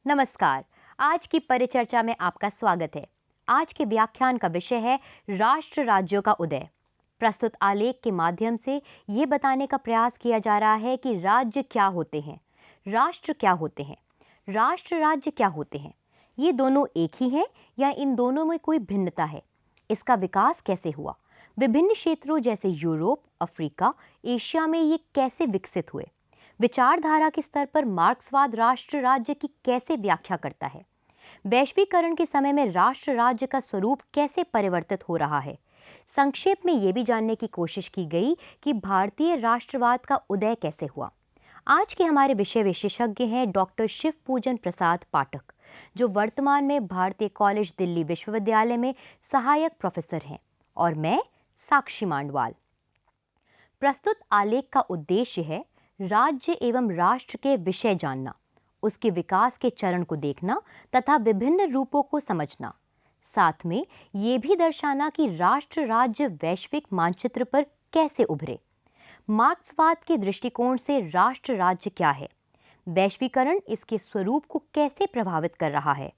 नमस्कार। आज की परिचर्चा में आपका स्वागत है। आज के व्याख्यान का विषय है राष्ट्र राज्यों का उदय। प्रस्तुत आलेख के माध्यम से ये बताने का प्रयास किया जा रहा है कि राज्य क्या होते हैं, राष्ट्र क्या होते हैं, राष्ट्र राज्य क्या होते हैं। ये दोनों एक ही हैं या इन दोनों में कोई भिन्नता है? इसका विकास कैसे हुआ? विभिन्न क्षेत्रों जैसे यूरोप, अफ्रीका, एशिया में ये कैसे विकसित हुए? विचारधारा के स्तर पर मार्क्सवाद राष्ट्र राज्य की कैसे व्याख्या करता है? वैश्वीकरण के समय में राष्ट्र राज्य का स्वरूप कैसे परिवर्तित हो रहा है? संक्षेप में ये भी जानने की कोशिश की गई कि भारतीय राष्ट्रवाद का उदय कैसे हुआ। आज के हमारे विषय विशेषज्ञ हैं डॉक्टर शिव पूजन प्रसाद पाठक, जो वर्तमान में भारतीय कॉलेज दिल्ली विश्वविद्यालय में सहायक प्रोफेसर हैं, और मैं साक्षी मांडवाल। प्रस्तुत आलेख का उद्देश्य है राज्य एवं राष्ट्र के विषय जानना, उसके विकास के चरण को देखना तथा विभिन्न रूपों को समझना। साथ में ये भी दर्शाना कि राष्ट्र राज्य वैश्विक मानचित्र पर कैसे उभरे। मार्क्सवाद के दृष्टिकोण से राष्ट्र राज्य क्या है? वैश्वीकरण इसके स्वरूप को कैसे प्रभावित कर रहा है?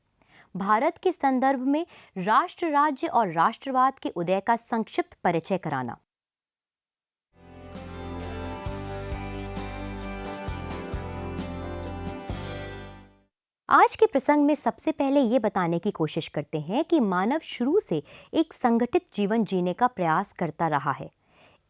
भारत के संदर्भ में राष्ट्र राज्य और राष्ट्रवाद के उदय का संक्षिप्त परिचय कराना। आज के प्रसंग में सबसे पहले ये बताने की कोशिश करते हैं कि मानव शुरू से एक संगठित जीवन जीने का प्रयास करता रहा है।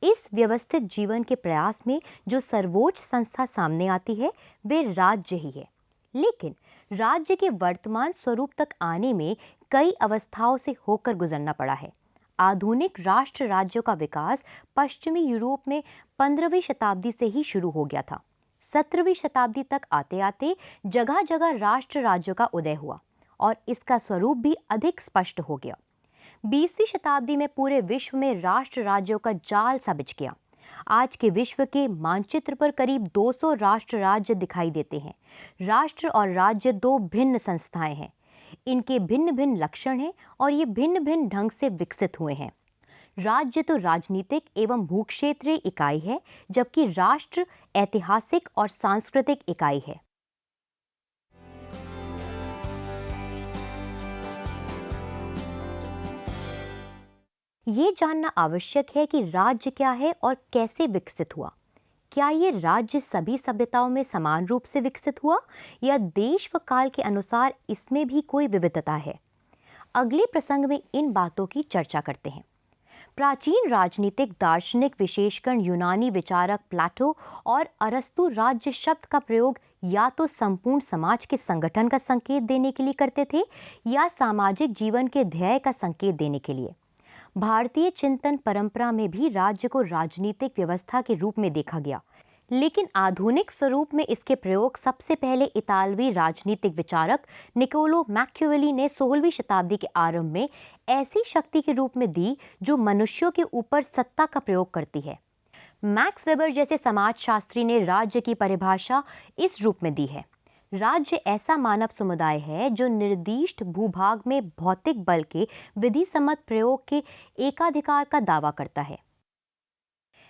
इस व्यवस्थित जीवन के प्रयास में जो सर्वोच्च संस्था सामने आती है वे राज्य ही है। लेकिन राज्य के वर्तमान स्वरूप तक आने में कई अवस्थाओं से होकर गुजरना पड़ा है। आधुनिक राष्ट्र राज्यों का विकास पश्चिमी यूरोप में 15वीं शताब्दी से ही शुरू हो गया था। 17वीं शताब्दी तक आते आते जगह जगह राष्ट्र राज्यों का उदय हुआ और इसका स्वरूप भी अधिक स्पष्ट हो गया। 20वीं शताब्दी में पूरे विश्व में राष्ट्र राज्यों का जाल सा बिछ गया। आज के विश्व के मानचित्र पर करीब 200 राष्ट्र राज्य दिखाई देते हैं। राष्ट्र और राज्य दो भिन्न संस्थाएं हैं। इनके भिन्न भिन्न लक्षण हैं और ये भिन्न भिन्न ढंग से विकसित हुए हैं। राज्य तो राजनीतिक एवं भूक्षेत्रीय इकाई है, जबकि राष्ट्र ऐतिहासिक और सांस्कृतिक इकाई है। ये जानना आवश्यक है कि राज्य क्या है और कैसे विकसित हुआ। क्या ये राज्य सभी सभ्यताओं में समान रूप से विकसित हुआ या देश व काल के अनुसार इसमें भी कोई विविधता है? अगले प्रसंग में इन बातों की चर्चा करते हैं। प्राचीन राजनीतिक दार्शनिक विशेषकर यूनानी विचारक प्लेटो और अरस्तु राज्य शब्द का प्रयोग या तो संपूर्ण समाज के संगठन का संकेत देने के लिए करते थे या सामाजिक जीवन के ध्येय का संकेत देने के लिए। भारतीय चिंतन परंपरा में भी राज्य को राजनीतिक व्यवस्था के रूप में देखा गया, लेकिन आधुनिक स्वरूप में इसके प्रयोग सबसे पहले इतालवी राजनीतिक विचारक निकोलो मैकियावेली ने 16वीं शताब्दी के आरंभ में ऐसी शक्ति के रूप में दी जो मनुष्यों के ऊपर सत्ता का प्रयोग करती है। मैक्स वेबर जैसे समाजशास्त्री ने राज्य की परिभाषा इस रूप में दी है: राज्य ऐसा मानव समुदाय है जो निर्दिष्ट भूभाग में भौतिक बल के विधि सम्मत प्रयोग के एकाधिकार का दावा करता है।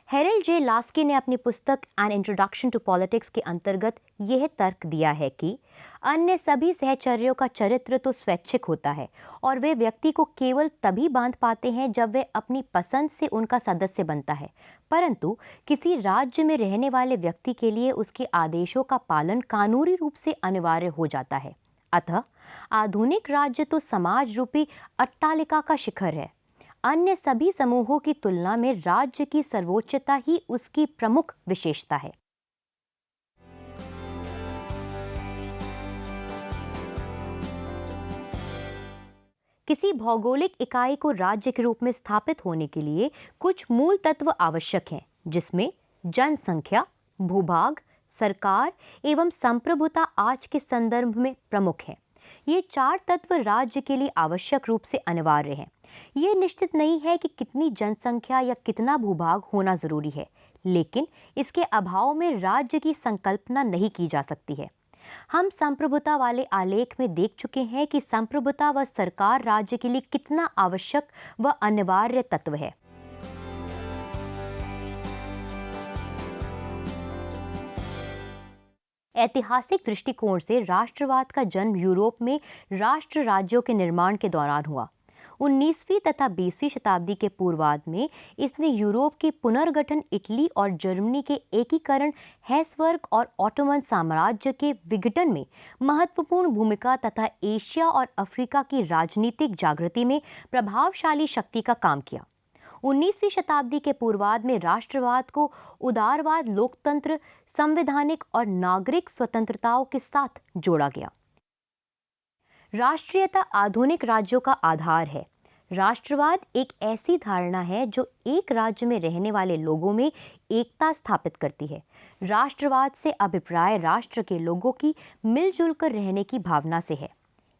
हेरल्ड जे लास्की ने अपनी पुस्तक एन इंट्रोडक्शन टू पॉलिटिक्स के अंतर्गत यह तर्क दिया है कि अन्य सभी सहचर्यों का चरित्र तो स्वैच्छिक होता है और वे व्यक्ति को केवल तभी बांध पाते हैं जब वे अपनी पसंद से उनका सदस्य बनता है, परंतु किसी राज्य में रहने वाले व्यक्ति के लिए उसके आदेशों का पालन कानूनी रूप से अनिवार्य हो जाता है। अतः आधुनिक राज्य तो समाज रूपी अट्टालिका का शिखर है। अन्य सभी समूहों की तुलना में राज्य की सर्वोच्चता ही उसकी प्रमुख विशेषता है। किसी भौगोलिक इकाई को राज्य के रूप में स्थापित होने के लिए कुछ मूल तत्व आवश्यक हैं, जिसमें जनसंख्या, भूभाग, सरकार एवं संप्रभुता आज के संदर्भ में प्रमुख हैं। ये 4 तत्व राज्य के लिए आवश्यक रूप से अनिवार्य हैं। ये निश्चित नहीं है कि कितनी जनसंख्या या कितना भूभाग होना जरूरी है, लेकिन इसके अभाव में राज्य की संकल्पना नहीं की जा सकती है। हम संप्रभुता वाले आलेख में देख चुके हैं कि संप्रभुता व सरकार राज्य के लिए कितना आवश्यक व अनिवार्य तत्व है। ऐतिहासिक दृष्टिकोण से राष्ट्रवाद का जन्म यूरोप में राष्ट्र राज्यों के निर्माण के दौरान हुआ। 19वीं तथा 20वीं शताब्दी के पूर्वार्ध में इसने यूरोप के पुनर्गठन, इटली और जर्मनी के एकीकरण, हैसबर्ग और ऑटोमन साम्राज्य के विघटन में महत्वपूर्ण भूमिका तथा एशिया और अफ्रीका की राजनीतिक जागृति में प्रभावशाली शक्ति का काम किया। 19वीं शताब्दी के पूर्वार्ध में राष्ट्रवाद को उदारवाद, लोकतंत्र, संवैधानिक और नागरिक स्वतंत्रताओं के साथ जोड़ा गया। राष्ट्रीयता आधुनिक राज्यों का आधार है। राष्ट्रवाद एक ऐसी धारणा है जो एक राज्य में रहने वाले लोगों में एकता स्थापित करती है। राष्ट्रवाद से अभिप्राय राष्ट्र के लोगों की मिलजुल कर रहने की भावना से है।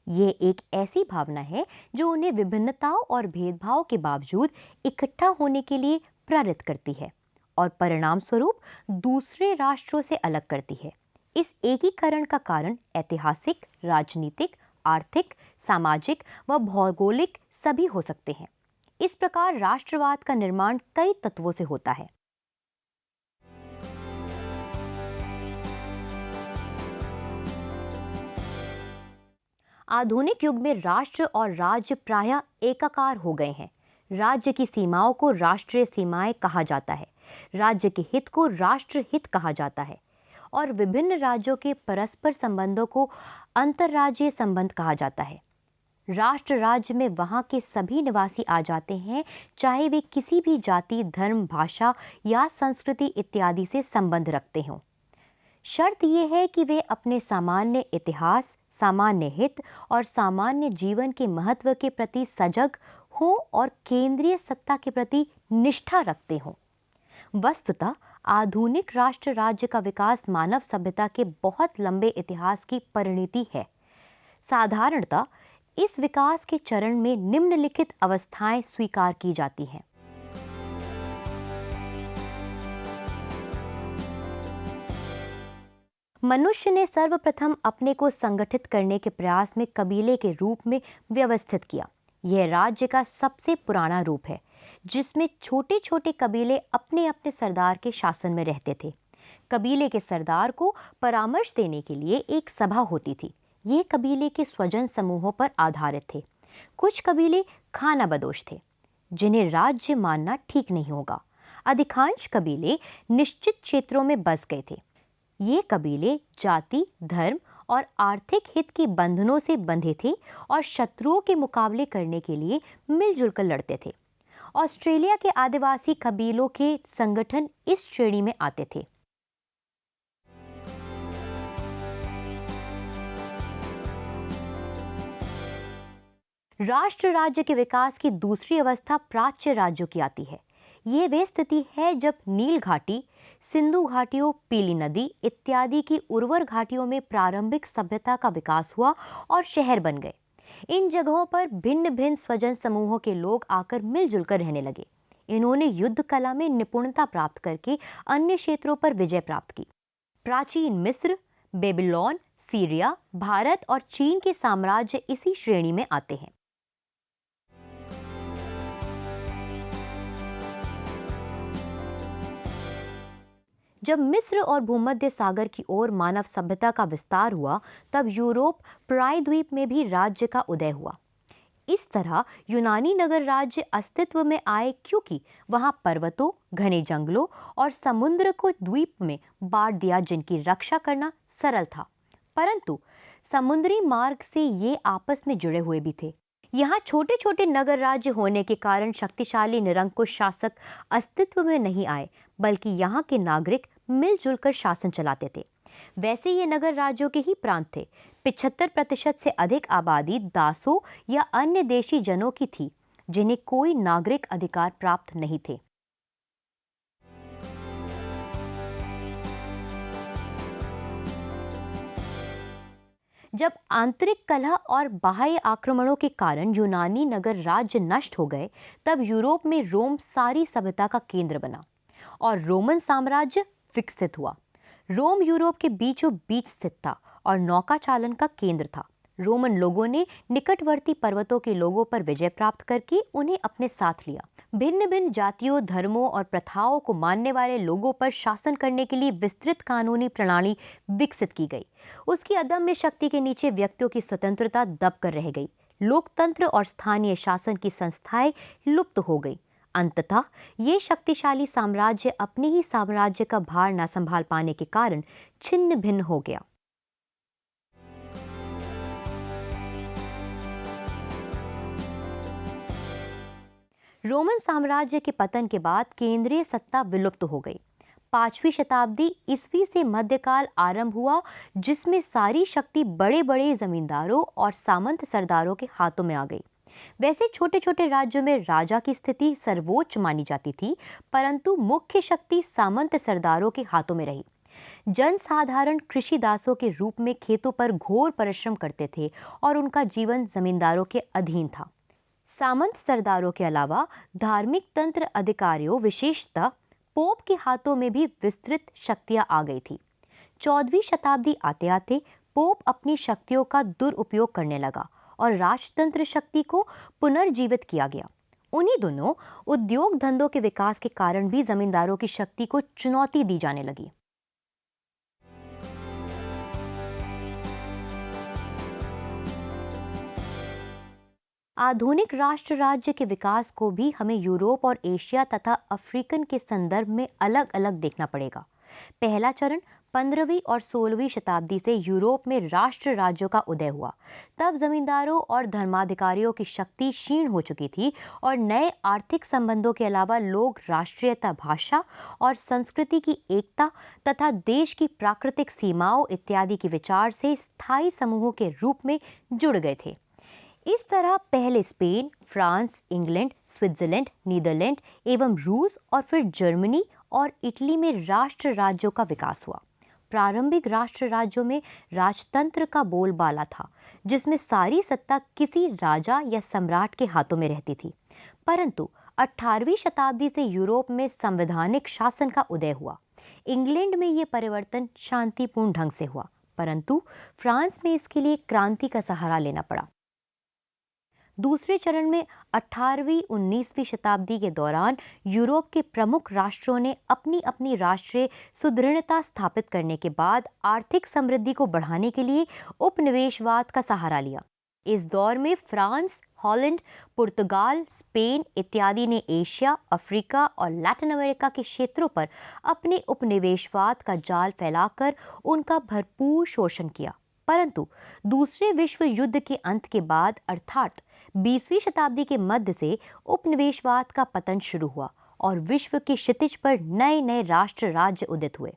यह एक ऐसी भावना है जो उन्हें विभिन्नताओं और भेदभाव के बावजूद इकट्ठा होने के लिए प्रेरित करती है और परिणाम स्वरूप दूसरे राष्ट्रों से अलग करती है। इस एकीकरण का कारण ऐतिहासिक, राजनीतिक, आर्थिक, सामाजिक व भौगोलिक सभी हो सकते हैं। इस प्रकार राष्ट्रवाद का निर्माण कई तत्वों से होता है। आधुनिक युग में राष्ट्र और राज्य प्रायः एकाकार हो गए हैं। राज्य की सीमाओं को राष्ट्रीय सीमाएं कहा जाता है, राज्य के हित को राष्ट्र हित कहा जाता है और विभिन्न राज्यों के परस्पर संबंधों को अंतर्राज्यीय संबंध कहा जाता है। राष्ट्र राज्य में वहाँ के सभी निवासी आ जाते हैं, चाहे वे किसी भी जाति, धर्म, भाषा या संस्कृति इत्यादि से संबंध रखते हों। शर्त यह है कि वे अपने सामान्य इतिहास, सामान्य हित और सामान्य जीवन के महत्व के प्रति सजग हों और केंद्रीय सत्ता के प्रति निष्ठा रखते हों। वस्तुतः आधुनिक राष्ट्र राज्य का विकास मानव सभ्यता के बहुत लंबे इतिहास की परिणति है। साधारणतः इस विकास के चरण में निम्नलिखित अवस्थाएं स्वीकार की जाती हैं। मनुष्य ने सर्वप्रथम अपने को संगठित करने के प्रयास में कबीले के रूप में व्यवस्थित किया। यह राज्य का सबसे पुराना रूप है, जिसमें छोटे छोटे कबीले अपने अपने सरदार के शासन में रहते थे। कबीले के सरदार को परामर्श देने के लिए एक सभा होती थी। ये कबीले के स्वजन समूहों पर आधारित थे। कुछ कबीले खानाबदोश थे, जिन्हें राज्य मानना ठीक नहीं होगा। अधिकांश कबीले निश्चित क्षेत्रों में बस गए थे। ये कबीले जाति, धर्म और आर्थिक हित के बंधनों से बंधे थे और शत्रुओं के मुकाबले करने के लिए मिलजुल कर लड़ते थे। ऑस्ट्रेलिया के आदिवासी कबीलों के संगठन इस श्रेणी में आते थे। राष्ट्र राज्य के विकास की दूसरी अवस्था प्राच्य राज्यों की आती है। ये वे स्थिति है जब नील घाटी, सिंधु घाटियों, पीली नदी इत्यादि की उर्वर घाटियों में प्रारंभिक सभ्यता का विकास हुआ और शहर बन गए। इन जगहों पर भिन्न भिन्न स्वजन समूहों के लोग आकर मिलजुल कर रहने लगे। इन्होंने युद्ध कला में निपुणता प्राप्त करके अन्य क्षेत्रों पर विजय प्राप्त की। प्राचीन मिस्र, बेबीलोन, सीरिया, भारत और चीन के साम्राज्य इसी श्रेणी में आते हैं। जब मिस्र और भूमध्य सागर की ओर मानव सभ्यता का विस्तार हुआ, तब यूरोप प्रायद्वीप में भी राज्य का उदय हुआ। इस तरह यूनानी नगर राज्य अस्तित्व में आए क्योंकि वहां पर्वतों, घने जंगलों और समुद्र को द्वीप में बांट दिया, जिनकी रक्षा करना सरल था। परंतु समुद्री मार्ग से ये आपस में जुड़े हुए भी थे। यहाँ छोटे छोटे नगर राज्य होने के कारण शक्तिशाली निरंकुश शासक अस्तित्व में नहीं आए, बल्कि यहाँ के नागरिक मिलजुल कर शासन चलाते थे। वैसे ये नगर राज्यों के ही प्रांत थे। 75% से अधिक आबादी दासों या अन्य देशी जनों की थी, जिन्हें कोई नागरिक अधिकार प्राप्त नहीं थे। जब आंतरिक कलह और बाह्य आक्रमणों के कारण यूनानी नगर राज्य नष्ट हो गए, तब यूरोप में रोम सारी सभ्यता का केंद्र बना और रोमन साम्राज्य विकसित हुआ। रोम यूरोप के बीचों बीच स्थित था और नौका चालन का केंद्र था। रोमन लोगों ने निकटवर्ती पर्वतों के लोगों पर विजय प्राप्त करके उन्हें अपने साथ लिया। भिन्न भिन्न जातियों, धर्मों और प्रथाओं को मानने वाले लोगों पर शासन करने के लिए विस्तृत कानूनी प्रणाली विकसित की गई। उसकी अदम्य शक्ति के नीचे व्यक्तियों की स्वतंत्रता दबकर रह गई। लोकतंत्र और स्थानीय शासन की संस्थाएं लुप्त हो गई। अंततः ये शक्तिशाली साम्राज्य अपने ही साम्राज्य का भार न संभाल पाने के कारण छिन्न भिन्न हो गया। रोमन साम्राज्य के पतन के बाद केंद्रीय सत्ता विलुप्त हो गई। 5वीं शताब्दी ईस्वी से मध्यकाल आरंभ हुआ, जिसमें सारी शक्ति बड़े बड़े जमींदारों और सामंत सरदारों के हाथों में आ गई। वैसे छोटे छोटे राज्यों में राजा की स्थिति सर्वोच्च मानी जाती थी, परंतु मुख्य शक्ति सामंत सरदारों के हाथों में रही। जनसाधारण कृषि दासों के रूप में खेतों पर घोर परिश्रम करते थे और उनका जीवन जमींदारों के अधीन था। सामंत सरदारों के अलावा धार्मिक तंत्र अधिकारियों, विशेषतः पोप के हाथों में भी विस्तृत शक्तियां आ गई थी। 14वीं शताब्दी आते आते पोप अपनी शक्तियों का दुरुपयोग करने लगा और राजतंत्र शक्ति को पुनर्जीवित किया गया। उन्हीं दोनों उद्योग धंधों के विकास के कारण भी जमींदारों की शक्ति को चुनौती दी जाने लगी। आधुनिक राष्ट्र राज्य के विकास को भी हमें यूरोप और एशिया तथा अफ्रीकन के संदर्भ में अलग अलग देखना पड़ेगा। पहला चरण 15वीं और 16वीं शताब्दी से यूरोप में राष्ट्र राज्यों का उदय हुआ। तब जमींदारों और धर्माधिकारियों की शक्ति क्षीण हो चुकी थी और नए आर्थिक संबंधों के अलावा लोग राष्ट्रीयता, भाषा और संस्कृति की एकता तथा देश की प्राकृतिक सीमाओं इत्यादि के विचार से स्थायी समूहों के रूप में जुड़ गए थे। इस तरह पहले Spain, France, England, Switzerland, Netherland एवं रूस और फिर जर्मनी और इटली में राष्ट्र राज्यों का विकास हुआ। प्रारंभिक राष्ट्र राज्यों में राजतंत्र का बोलबाला था, जिसमें सारी सत्ता किसी राजा या सम्राट के हाथों में रहती थी। परंतु 18वीं शताब्दी से यूरोप में संवैधानिक शासन का उदय हुआ। इंग्लैंड में ये परिवर्तन शांतिपूर्ण ढंग से हुआ, परंतु फ्रांस में इसके लिए क्रांति का सहारा लेना पड़ा। दूसरे चरण में 18वीं 19वीं शताब्दी के दौरान यूरोप के प्रमुख राष्ट्रों ने अपनी अपनी राष्ट्रीय सुदृढ़ता स्थापित करने के बाद आर्थिक समृद्धि को बढ़ाने के लिए उपनिवेशवाद का सहारा लिया। इस दौर में फ्रांस, हॉलैंड, पुर्तगाल, स्पेन इत्यादि ने एशिया, अफ्रीका और लैटिन अमेरिका के क्षेत्रों पर अपने उपनिवेशवाद का जाल फैलाकर उनका भरपूर शोषण किया। परंतु दूसरे विश्व युद्ध के अंत के बाद अर्थात 20वीं शताब्दी के मध्य से उपनिवेशवाद का पतन शुरू हुआ और विश्व के क्षितिज पर नए नए राष्ट्र राज्य उदित हुए।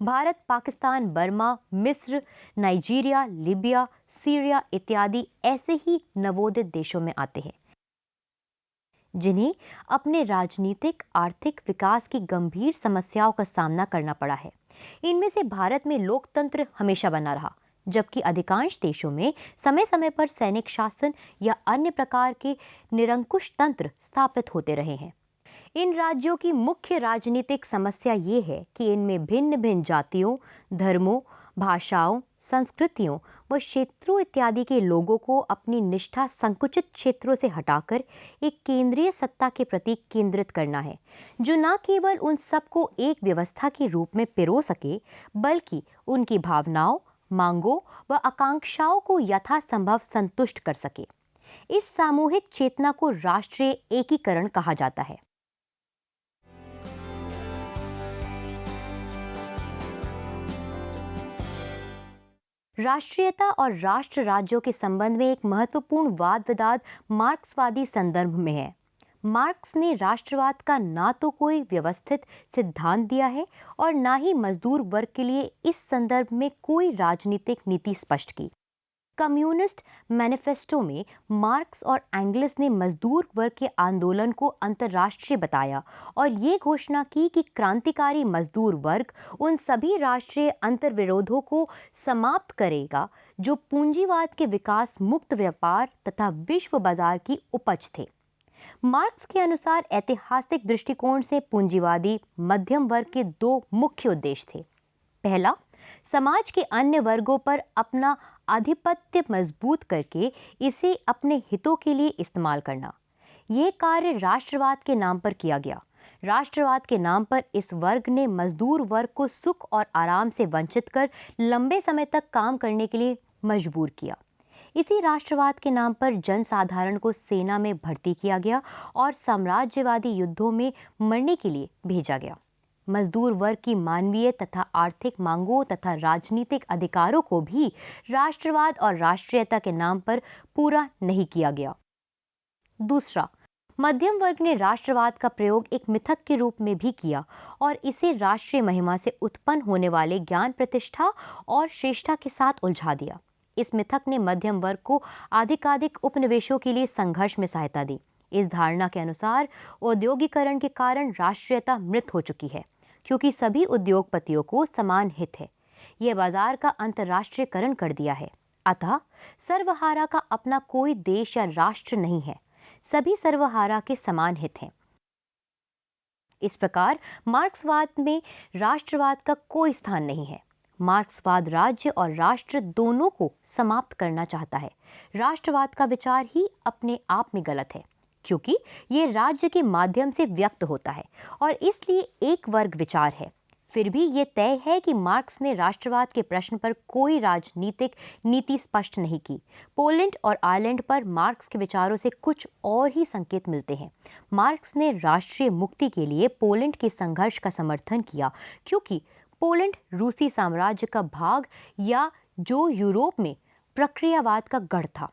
भारत, पाकिस्तान, बर्मा, मिस्र, नाइजीरिया, लीबिया, सीरिया इत्यादि ऐसे ही नवोदित देशों में आते हैं, जिन्हें अपने राजनीतिक आर्थिक विकास की गंभीर समस्याओं का सामना करना पड़ा है। इनमें से भारत में लोकतंत्र हमेशा बना रहा, जबकि अधिकांश देशों में समय समय पर सैनिक शासन या अन्य प्रकार के निरंकुश तंत्र स्थापित होते रहे हैं। इन राज्यों की मुख्य राजनीतिक समस्या ये है कि इनमें भिन्न भिन्न जातियों, धर्मों, भाषाओं, संस्कृतियों व क्षेत्रों इत्यादि के लोगों को अपनी निष्ठा संकुचित क्षेत्रों से हटाकर एक केंद्रीय सत्ता के प्रति केंद्रित करना है, जो न केवल उन सबको एक व्यवस्था के रूप में पिरो सके, बल्कि उनकी भावनाओं, मांगों व आकांक्षाओं को यथासंभव संतुष्ट कर सके। इस सामूहिक चेतना को राष्ट्रीय एकीकरण कहा जाता है। राष्ट्रीयता और राष्ट्र राज्यों के संबंध में एक महत्वपूर्ण वाद विवाद मार्क्सवादी संदर्भ में है। मार्क्स ने राष्ट्रवाद का ना तो कोई व्यवस्थित सिद्धांत दिया है और ना ही मजदूर वर्ग के लिए इस संदर्भ में कोई राजनीतिक नीति स्पष्ट की। कम्युनिस्ट मैनिफेस्टो में मार्क्स और एंगल्स ने मजदूर वर्ग के आंदोलन को अंतर्राष्ट्रीय बताया और ये घोषणा की कि क्रांतिकारी मजदूर वर्ग उन सभी राष्ट्रीय अंतर्विरोधों को समाप्त करेगा जो पूंजीवाद के विकास, मुक्त व्यापार तथा विश्व बाजार की उपज थे। मार्क्स के अनुसार ऐतिहासिक दृष्टिकोण से पूंजीवादी मध्यम वर्ग के दो मुख्य उद्देश्य थे। पहला, समाज के अन्य वर्गों पर अपना आधिपत्य मजबूत करके इसे अपने हितों के लिए इस्तेमाल करना। ये कार्य राष्ट्रवाद के नाम पर किया गया। राष्ट्रवाद के नाम पर इस वर्ग ने मजदूर वर्ग को सुख और आराम से वंचित कर लंबे समय तक काम करने के लिए मजबूर किया। इसी राष्ट्रवाद के नाम पर जनसाधारण को सेना में भर्ती किया गया और साम्राज्यवादी युद्धों में मरने के लिए भेजा गया। मजदूर वर्ग की मानवीय तथा आर्थिक मांगों तथा राजनीतिक अधिकारों को भी राष्ट्रवाद और राष्ट्रीयता के नाम पर पूरा नहीं किया गया। दूसरा, मध्यम वर्ग ने राष्ट्रवाद का प्रयोग एक मिथक के रूप में भी किया और इसे राष्ट्रीय महिमा से उत्पन्न होने वाले ज्ञान प्रतिष्ठा और श्रेष्ठता के साथ उलझा दिया। इस मिथक ने मध्यम वर्ग को अधिकाधिक उपनिवेशों के लिए संघर्ष में सहायता दी। इस धारणा के अनुसार औद्योगिकरण के कारण राष्ट्रीयता मृत हो चुकी है, क्योंकि सभी उद्योगपतियों को समान हित है। यह बाजार का अंतर्राष्ट्रीयकरण कर दिया है। अतः सर्वहारा का अपना कोई देश या राष्ट्र नहीं है, सभी सर्वहारा के समान हित हैं। इस प्रकार मार्क्सवाद में राष्ट्रवाद का कोई स्थान नहीं है। मार्क्सवाद राज्य और राष्ट्र दोनों को समाप्त करना चाहता है। राष्ट्रवाद का विचार ही अपने आप में गलत है, क्योंकि ये राज्य के माध्यम से व्यक्त होता है और इसलिए एक वर्ग विचार है। फिर भी ये तय है कि मार्क्स ने राष्ट्रवाद के प्रश्न पर कोई राजनीतिक नीति स्पष्ट नहीं की। पोलैंड और आयरलैंड पर मार्क्स के विचारों से कुछ और ही संकेत मिलते हैं। मार्क्स ने राष्ट्रीय मुक्ति के लिए पोलैंड के संघर्ष का समर्थन किया, क्योंकि पोलैंड रूसी साम्राज्य का भाग या जो यूरोप में प्रक्रियावाद का गढ़ था।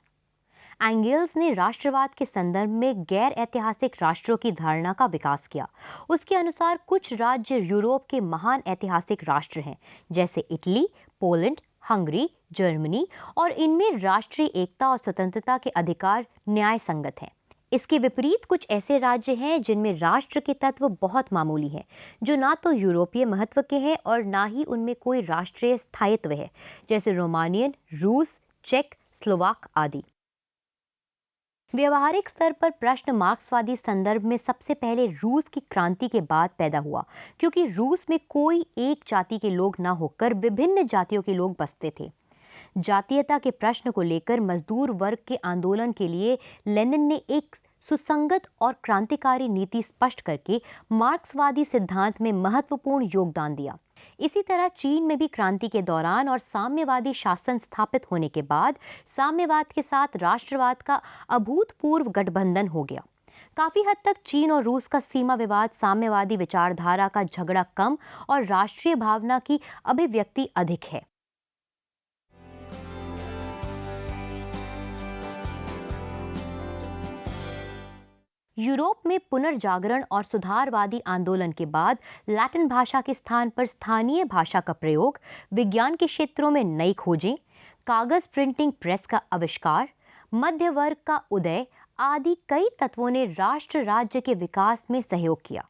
एंगल्स ने राष्ट्रवाद के संदर्भ में गैर ऐतिहासिक राष्ट्रों की धारणा का विकास किया। उसके अनुसार कुछ राज्य यूरोप के महान ऐतिहासिक राष्ट्र हैं, जैसे इटली, पोलैंड, हंगरी, जर्मनी, और इनमें राष्ट्रीय एकता और स्वतंत्रता के अधिकार न्याय संगत हैं। इसके विपरीत कुछ ऐसे राज्य हैं जिनमें राष्ट्र के तत्व बहुत मामूली हैं, जो ना तो यूरोपीय महत्व के हैं और ना ही उनमें कोई राष्ट्रीय स्थायित्व है, जैसे रोमानियन, रूस, चेक, स्लोवाक आदि। व्यवहारिक स्तर पर प्रश्न मार्क्सवादी संदर्भ में सबसे पहले रूस की क्रांति के बाद पैदा हुआ, क्योंकि रूस में कोई एक जाति के लोग न होकर विभिन्न जातियों के लोग बसते थे। जातीयता के प्रश्न को लेकर मजदूर वर्ग के आंदोलन के लिए लेनिन ने एक सुसंगत और क्रांतिकारी नीति स्पष्ट करके मार्क्सवादी सिद्धांत में महत्वपूर्ण योगदान दिया। इसी तरह चीन में भी क्रांति के दौरान और साम्यवादी शासन स्थापित होने के बाद साम्यवाद के साथ राष्ट्रवाद का अभूतपूर्व गठबंधन हो गया। काफी हद तक चीन और रूस का सीमा विवाद साम्यवादी विचारधारा का झगड़ा कम और राष्ट्रीय भावना की अभिव्यक्ति अधिक है। यूरोप में पुनर्जागरण और सुधारवादी आंदोलन के बाद लैटिन भाषा के स्थान पर स्थानीय भाषा का प्रयोग, विज्ञान के क्षेत्रों में नई खोजें, कागज प्रिंटिंग प्रेस का आविष्कार, मध्य वर्ग का उदय आदि कई तत्वों ने राष्ट्र राज्य के विकास में सहयोग किया।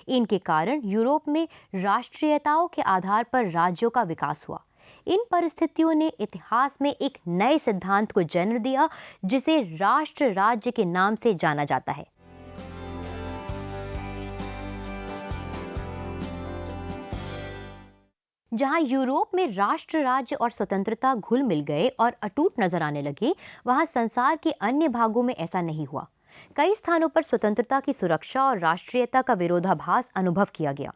इनके कारण यूरोप में राष्ट्रीयताओं के आधार पर राज्यों का विकास हुआ। इन परिस्थितियों ने इतिहास में एक नए सिद्धांत को जन्म दिया, जिसे राष्ट्र राज्य के नाम से जाना जाता है। जहां यूरोप में राष्ट्र राज्य और स्वतंत्रता घुल मिल गए और अटूट नजर आने लगे, वहां संसार के अन्य भागों में ऐसा नहीं हुआ। कई स्थानों पर स्वतंत्रता की सुरक्षा और राष्ट्रीयता का विरोधाभास अनुभव किया गया,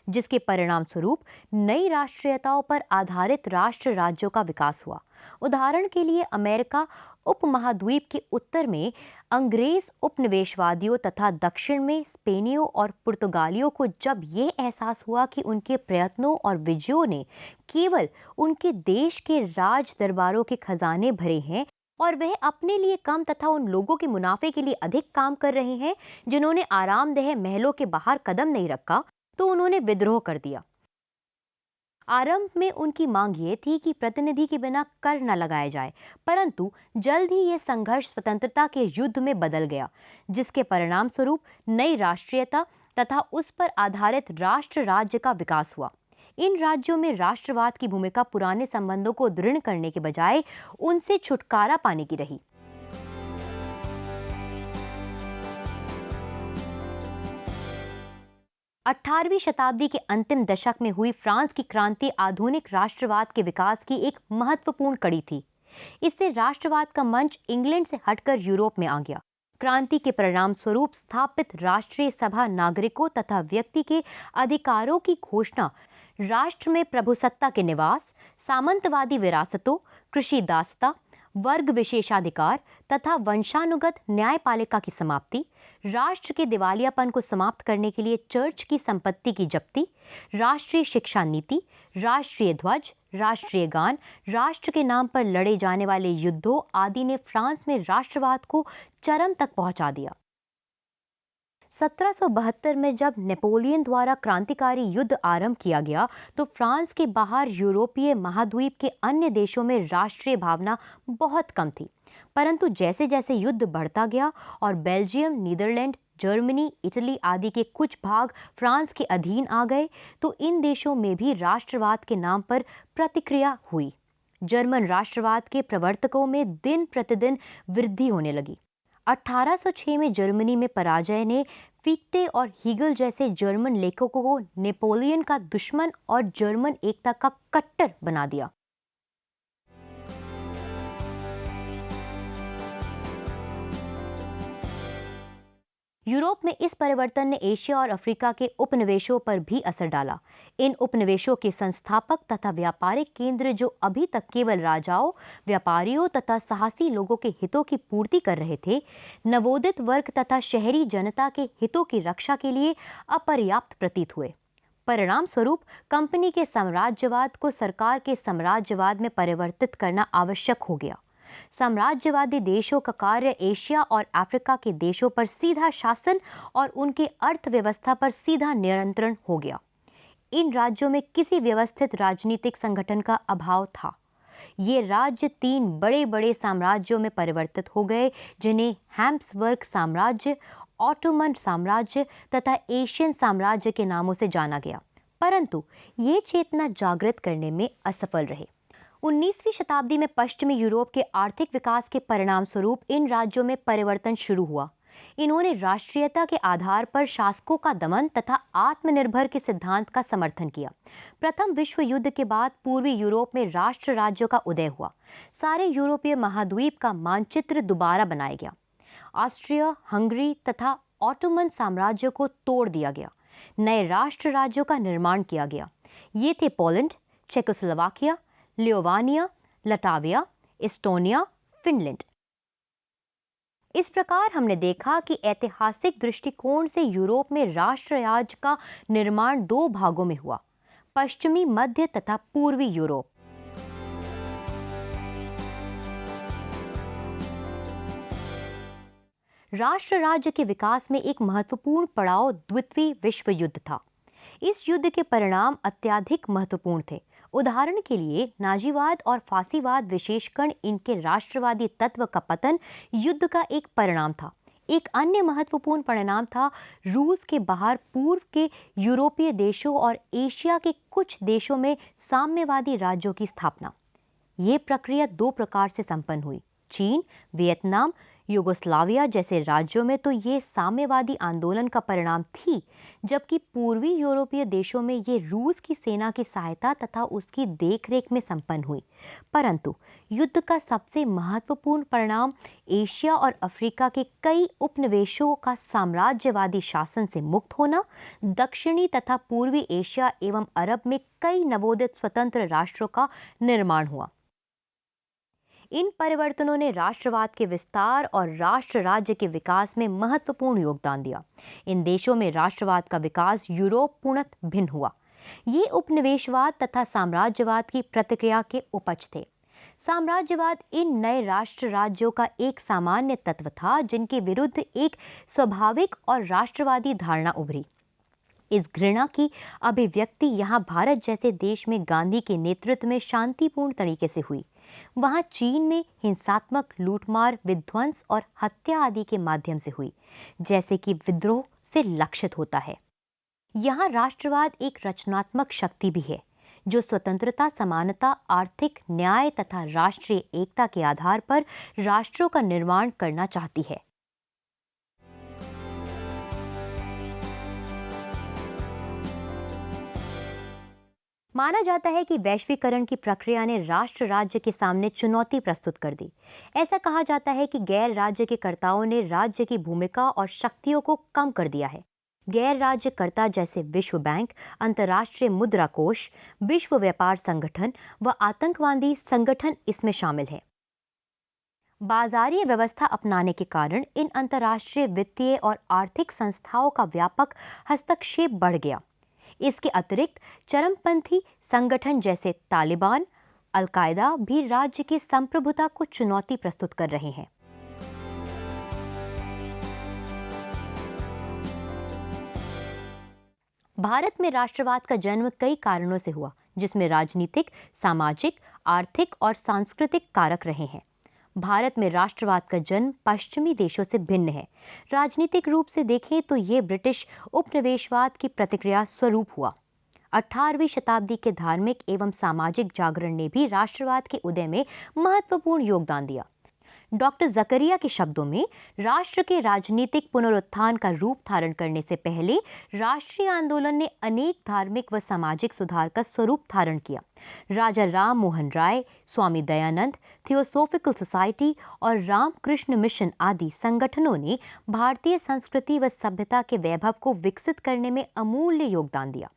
जिसके परिणाम स्वरूप नई राष्ट्रीयताओं पर आधारित राष्ट्र राज्यों का विकास हुआ। उदाहरण के लिए अमेरिका उपमहाद्वीप के उत्तर में अंग्रेज उपनिवेशवादियों तथा दक्षिण में स्पेनियों और पुर्तगालियों को जब यह एहसास हुआ कि उनके प्रयत्नों और विजयों ने केवल उनके देश के राज दरबारों के खजाने भरे हैं और वह अपने लिए कम तथा उन लोगों के मुनाफे के लिए अधिक काम कर रहे हैं जिन्होंने आरामदेह महलों के बाहर कदम नहीं रखा, तो उन्होंने विद्रोह कर दिया। आरंभ में उनकी मांग ये थी कि प्रतिनिधि के बिना कर न लगाया जाए, परंतु जल्द ही यह संघर्ष स्वतंत्रता के युद्ध में बदल गया, जिसके परिणाम स्वरूप नई राष्ट्रीयता तथा उस पर आधारित राष्ट्र राज्य का विकास हुआ। इन राज्यों में राष्ट्रवाद की भूमिका पुराने संबंधों को दृढ़ करने के बजाय उनसे छुटकारा पाने की रही। 18वीं शताब्दी के अंतिम दशक में हुई फ्रांस की क्रांति आधुनिक राष्ट्रवाद के विकास की एक महत्वपूर्ण कड़ी थी। इससे राष्ट्रवाद का मंच इंग्लैंड से हटकर यूरोप में आ गया। क्रांति के परिणाम स्वरूप स्थापित राष्ट्रीय सभा नागरिकों तथा व्यक्ति के अधिकारों की घोषणा, राष्ट्र में प्रभुसत्ता के निवास, सामंतवादी विरासतों, कृषि दासता, वर्ग विशेषाधिकार तथा वंशानुगत न्यायपालिका की समाप्ति, राष्ट्र के दिवालियापन को समाप्त करने के लिए चर्च की संपत्ति की जब्ती, राष्ट्रीय शिक्षा नीति, राष्ट्रीय ध्वज, राष्ट्रीय गान, राष्ट्र के नाम पर लड़े जाने वाले युद्धों आदि ने फ्रांस में राष्ट्रवाद को चरम तक पहुंचा दिया। 1772 में जब नेपोलियन द्वारा क्रांतिकारी युद्ध आरंभ किया गया तो फ्रांस के बाहर यूरोपीय महाद्वीप के अन्य देशों में राष्ट्रीय भावना बहुत कम थी। परंतु जैसे जैसे युद्ध बढ़ता गया और बेल्जियम, नीदरलैंड, जर्मनी, इटली आदि के कुछ भाग फ्रांस के अधीन आ गए तो इन देशों में भी राष्ट्रवाद के नाम पर प्रतिक्रिया हुई। जर्मन राष्ट्रवाद के प्रवर्तकों में दिन प्रतिदिन वृद्धि होने लगी। 1806 में जर्मनी में पराजय ने फीक्टे और हीगल जैसे जर्मन लेखकों को नेपोलियन का दुश्मन और जर्मन एकता का कट्टर बना दिया। यूरोप में इस परिवर्तन ने एशिया और अफ्रीका के उपनिवेशों पर भी असर डाला। इन उपनिवेशों के संस्थापक तथा व्यापारिक केंद्र, जो अभी तक केवल राजाओं, व्यापारियों तथा साहसी लोगों के हितों की पूर्ति कर रहे थे, नवोदित वर्ग तथा शहरी जनता के हितों की रक्षा के लिए अपर्याप्त प्रतीत हुए। परिणाम स्वरूप कंपनी के साम्राज्यवाद को सरकार के साम्राज्यवाद में परिवर्तित करना आवश्यक हो गया। साम्राज्यवादी देशों का कार्य एशिया और अफ्रीका के देशों पर सीधा शासन और उनके अर्थव्यवस्था पर सीधा नियंत्रण हो गया। इन राज्यों में किसी व्यवस्थित राजनीतिक संगठन का अभाव था। ये राज्य 3 बड़े बड़े साम्राज्यों में परिवर्तित हो गए, जिन्हें हैब्सबर्ग साम्राज्य, ऑटोमन साम्राज्य तथा एशियन साम्राज्य के नामों से जाना गया। परंतु ये चेतना जागृत करने में असफल रहे। 19वीं शताब्दी में पश्चिमी यूरोप के आर्थिक विकास के परिणाम स्वरूप इन राज्यों में परिवर्तन शुरू हुआ। इन्होंने राष्ट्रीयता के आधार पर शासकों का दमन तथा आत्मनिर्भर के सिद्धांत का समर्थन किया। प्रथम विश्व युद्ध के बाद पूर्वी यूरोप में राष्ट्र राज्यों का उदय हुआ। सारे यूरोपीय महाद्वीप का मानचित्र दोबारा बनाया गया। ऑस्ट्रिया, हंगरी तथा ऑटोमन साम्राज्य को तोड़ दिया गया। नए राष्ट्र राज्यों का निर्माण किया गया। ये थे Poland, Czechoslovakia, Lithuania, Latvia, Estonia, Finland. इस प्रकार हमने देखा कि ऐतिहासिक दृष्टिकोण से यूरोप में राष्ट्र राज्य का निर्माण 2 भागों में हुआ, पश्चिमी, मध्य तथा पूर्वी यूरोप। राष्ट्र राज्य के विकास में एक महत्वपूर्ण पड़ाव द्वितीय विश्व युद्ध था। इस युद्ध के परिणाम अत्यधिक महत्वपूर्ण थे। उदाहरण के लिए नाजीवाद और फांसीवाद विशेषकर इनके राष्ट्रवादी तत्व का पतन युद्ध का एक परिणाम था। एक अन्य महत्वपूर्ण परिणाम था रूस के बाहर पूर्व के यूरोपीय देशों और एशिया के कुछ देशों में साम्यवादी राज्यों की स्थापना। ये प्रक्रिया 2 प्रकार से संपन्न हुई। चीन, वियतनाम, युगोस्लाविया जैसे राज्यों में तो ये साम्यवादी आंदोलन का परिणाम थी, जबकि पूर्वी यूरोपीय देशों में ये रूस की सेना की सहायता तथा उसकी देखरेख में संपन्न हुई। परंतु युद्ध का सबसे महत्वपूर्ण परिणाम एशिया और अफ्रीका के कई उपनिवेशों का साम्राज्यवादी शासन से मुक्त होना, दक्षिणी तथा पूर्वी एशिया एवं अरब में कई नवोदित स्वतंत्र राष्ट्रों का निर्माण हुआ। इन परिवर्तनों ने राष्ट्रवाद के विस्तार और राष्ट्र राज्य के विकास में महत्वपूर्ण योगदान दिया। इन देशों में राष्ट्रवाद का विकास यूरोप पूर्णतः भिन्न हुआ। ये उपनिवेशवाद तथा साम्राज्यवाद की प्रतिक्रिया के उपज थे। साम्राज्यवाद इन नए राष्ट्र राज्यों का एक सामान्य तत्व था, जिनके विरुद्ध एक स्वाभाविक और राष्ट्रवादी धारणा उभरी। इस घृणा की अभिव्यक्ति यहाँ भारत जैसे देश में गांधी के नेतृत्व में शांतिपूर्ण तरीके से हुई। वहाँ चीन में हिंसात्मक लूटमार, विध्वंस और हत्या आदि के माध्यम से हुई, जैसे कि विद्रोह से लक्षित होता है। यहाँ राष्ट्रवाद एक रचनात्मक शक्ति भी है, जो स्वतंत्रता, समानता, आर्थिक न्याय तथा राष्ट्रीय एकता के आधार पर राष्ट्रों का निर्माण करना चाहती है। माना जाता है कि वैश्वीकरण की प्रक्रिया ने राष्ट्र राज्य के सामने चुनौती प्रस्तुत कर दी। ऐसा कहा जाता है कि गैर राज्य के कर्ताओं ने राज्य की भूमिका और शक्तियों को कम कर दिया है। गैर राज्यकर्ता जैसे विश्व बैंक, अंतर्राष्ट्रीय मुद्रा कोष, विश्व व्यापार संगठन व आतंकवादी संगठन इसमें शामिल हैं। बाजारीय व्यवस्था अपनाने के कारण इन अंतर्राष्ट्रीय वित्तीय और आर्थिक संस्थाओं का व्यापक हस्तक्षेप बढ़ गया। इसके अतिरिक्त चरमपंथी संगठन जैसे तालिबान, अल-कायदा भी राज्य की संप्रभुता को चुनौती प्रस्तुत कर रहे हैं। भारत में राष्ट्रवाद का जन्म कई कारणों से हुआ, जिसमें राजनीतिक, सामाजिक, आर्थिक और सांस्कृतिक कारक रहे हैं। भारत में राष्ट्रवाद का जन्म पश्चिमी देशों से भिन्न है। राजनीतिक रूप से देखें तो ये ब्रिटिश उपनिवेशवाद की प्रतिक्रिया स्वरूप हुआ। 18वीं शताब्दी के धार्मिक एवं सामाजिक जागरण ने भी राष्ट्रवाद के उदय में महत्वपूर्ण योगदान दिया। डॉक्टर जकरिया के शब्दों में, राष्ट्र के राजनीतिक पुनरुत्थान का रूप धारण करने से पहले राष्ट्रीय आंदोलन ने अनेक धार्मिक व सामाजिक सुधार का स्वरूप धारण किया। राजा राम मोहन राय, स्वामी दयानंद, थियोसोफिकल सोसाइटी और रामकृष्ण मिशन आदि संगठनों ने भारतीय संस्कृति व सभ्यता के वैभव को विकसित करने में अमूल्य योगदान दिया।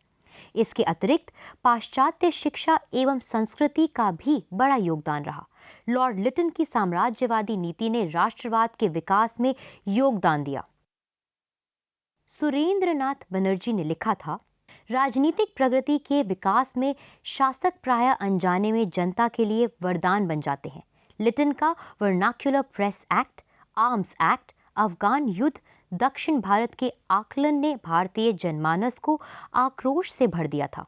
इसके अतिरिक्त पाश्चात्य शिक्षा एवं संस्कृति का भी बड़ा योगदान रहा। लॉर्ड लिटन की साम्राज्यवादी नीति ने राष्ट्रवाद के विकास में योगदान दिया। सुरेंद्रनाथ बनर्जी ने लिखा था, राजनीतिक प्रगति के विकास में शासक प्रायः अनजाने में जनता के लिए वरदान बन जाते हैं। लिटन का vernacular press act, arms act, Afghan युद्ध, दक्षिण भारत के आकलन ने भारतीय जनमानस को आक्रोश से भर दिया था।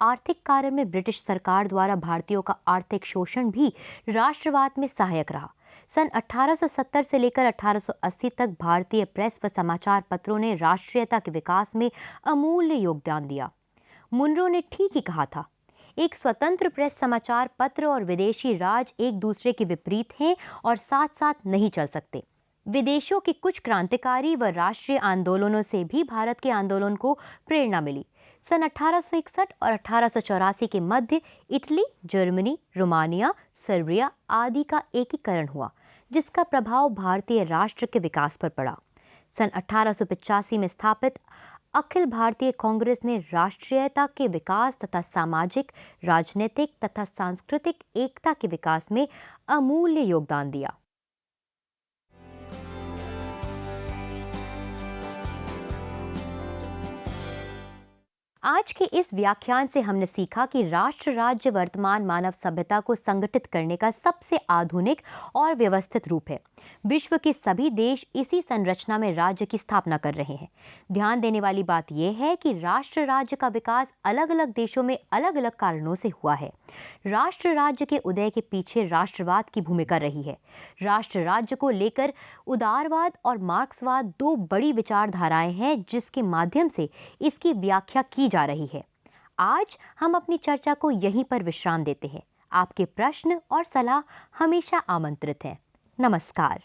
आर्थिक कारण में ब्रिटिश सरकार द्वारा भारतीयों का आर्थिक शोषण भी राष्ट्रवाद में सहायक रहा। सन 1870 से लेकर 1880 तक भारतीय प्रेस व समाचार पत्रों ने राष्ट्रीयता के विकास में अमूल्य योगदान दिया। मुनरो ने ठीक ही कहा था, एक स्वतंत्र प्रेस, समाचार पत्र और विदेशी राज एक दूसरे के विपरीत हैं और साथ साथ नहीं चल सकते। विदेशों के कुछ क्रांतिकारी व राष्ट्रीय आंदोलनों से भी भारत के आंदोलन को प्रेरणा मिली। सन 1861 और 1884 के मध्य इटली, जर्मनी, रोमानिया, सर्बिया आदि का एकीकरण हुआ, जिसका प्रभाव भारतीय राष्ट्र के विकास पर पड़ा। सन 1885 में स्थापित अखिल भारतीय कांग्रेस ने राष्ट्रीयता के विकास तथा सामाजिक, राजनीतिक तथा सांस्कृतिक एकता के विकास में अमूल्य योगदान दिया। आज के इस व्याख्यान से हमने सीखा कि राष्ट्र राज्य वर्तमान मानव सभ्यता को संगठित करने का सबसे आधुनिक और व्यवस्थित रूप है। विश्व के सभी देश इसी संरचना में राज्य की स्थापना कर रहे हैं। ध्यान देने वाली बात यह है कि राष्ट्र राज्य का विकास अलग अलग देशों में अलग अलग कारणों से हुआ है। राष्ट्र राज्य के उदय के पीछे राष्ट्रवाद की भूमिका रही है। राष्ट्र राज्य को लेकर उदारवाद और मार्क्सवाद दो बड़ी विचारधाराएं हैं, जिसके माध्यम से इसकी व्याख्या की जा रही है। आज हम अपनी चर्चा को यहीं पर विश्राम देते हैं। आपके प्रश्न और सलाह हमेशा आमंत्रित हैं। नमस्कार।